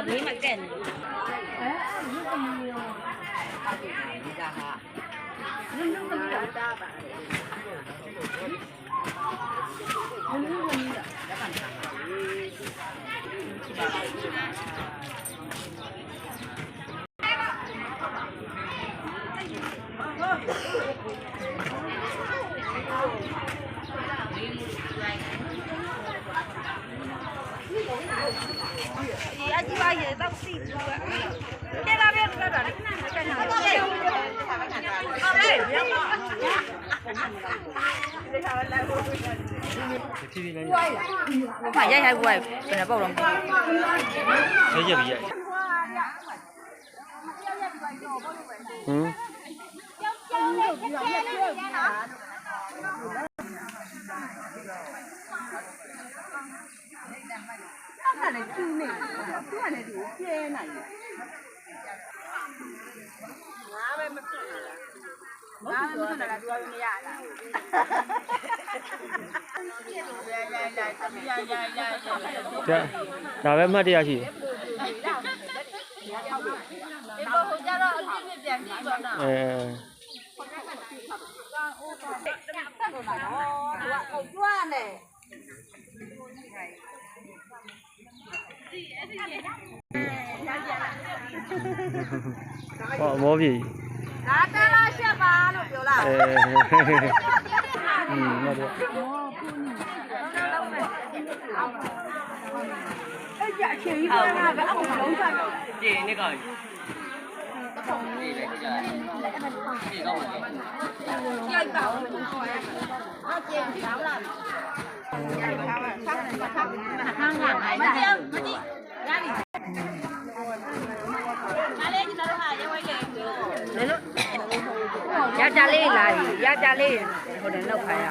ကဘေးမှာကက်နေဒီကဟာနုံနုံကလေးတာပါနုံနုံကလေးတာလက်ခံတာအကြီးပါရဲ့တော့စီဘူးကတဲလာပဲတော့တာလေကန်နာဟုတ်တယ်ရိုက်ရိုက်ဘွားဘယ်နဲ့ပေါ့တော့ရိုက်ရပြီရိုက်အဲ့ဒါလည်းကျူးနေသူကလည်းဒီကျဲနိုင်တယ်ငါပဲမဖြစ်ဘူးလားငါပဲမဖြစ်တာသူကမရတာဒါပဲမှတ်တရရှိတယ်ဒီပေါ်ဟိုကြတော့အပြည့်ပြန်ကြည့်ပါတော့ကျွမ်းနေဟောမောပြီဒါတလားရှက်ပါလို့ပြောလားဟုတ်တယ်အဲ့ကြအချင်းကြီးကလည်းအကုန်လုံးစားတော့ကျင်းနေကောင်ကြိုက်ပါဦးအကျင်းကြောင်းလာခန်းကမကြည့်ရပြီအားလေးကျွန်တော်တို့ဟာရဲဝဲရဲလေလို့ရကြလေးလာရကြလေးဟိုတယ်လောက်ခိုင်းရ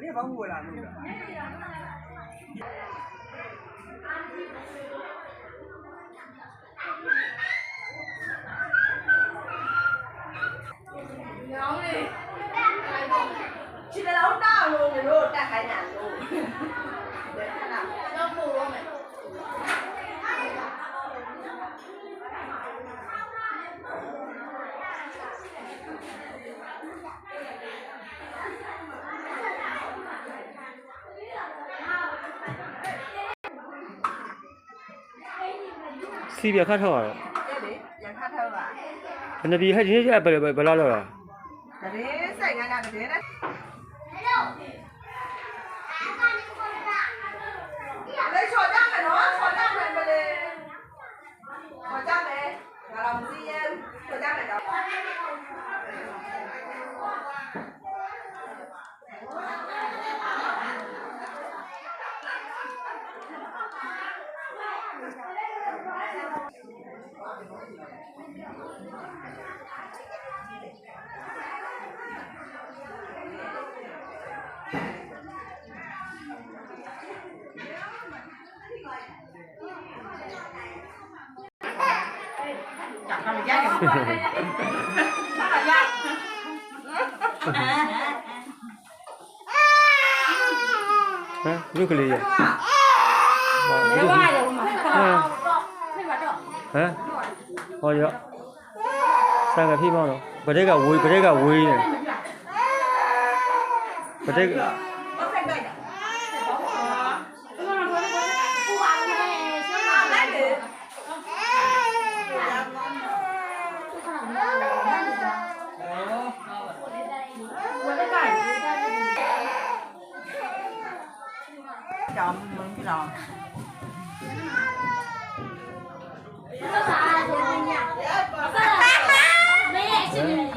你帮我啦，那个。去了老大路，你说带海南路，要不我们。စီးပြခတ်ထောက်ရတော့ရခတ်ထောက်ပါဘယ်နှပြီဟဲ့ဒီနေ့ဘယ်လောက်လောက်လားတည်းဆိုင်ကတည်းနဲ့လေချော်ကြမယ်နော်ချော်ကြမယ်မလေးချော်ကြမယ်ငါတော့မသိရချော်ကြမယ်တော့จับกันเลยยากอย่างนี้ยากဟမ်လူကလေးရ没娃了嘛没娃着ဟမ်ဟောရဆန်ကဖိမောင်းတော့ဗဒက်ကဝေးနေဗဒက်က找门去找。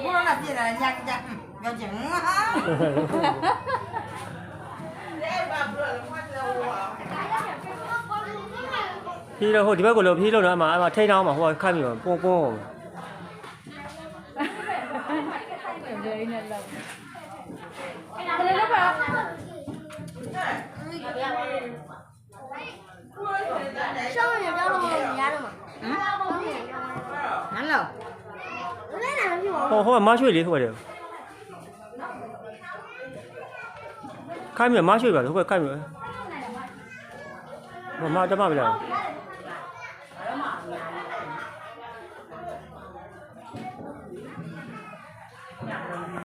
不让他进来，人家要紧啊！ပြေးတော့ဟိုဒီဘက်ကိုလို့ပြေးလို့တော့အမထိန်းထောင်းမှာဟိုခတ်ပြီးတော့ပုံ上面标了吗？你压着吗？ လို့ ဟောမရွှေ့လေဟိုတယ်ခိုင်းမြမရွှေ့ပါဟိုကခိုင်းမြမတမမလား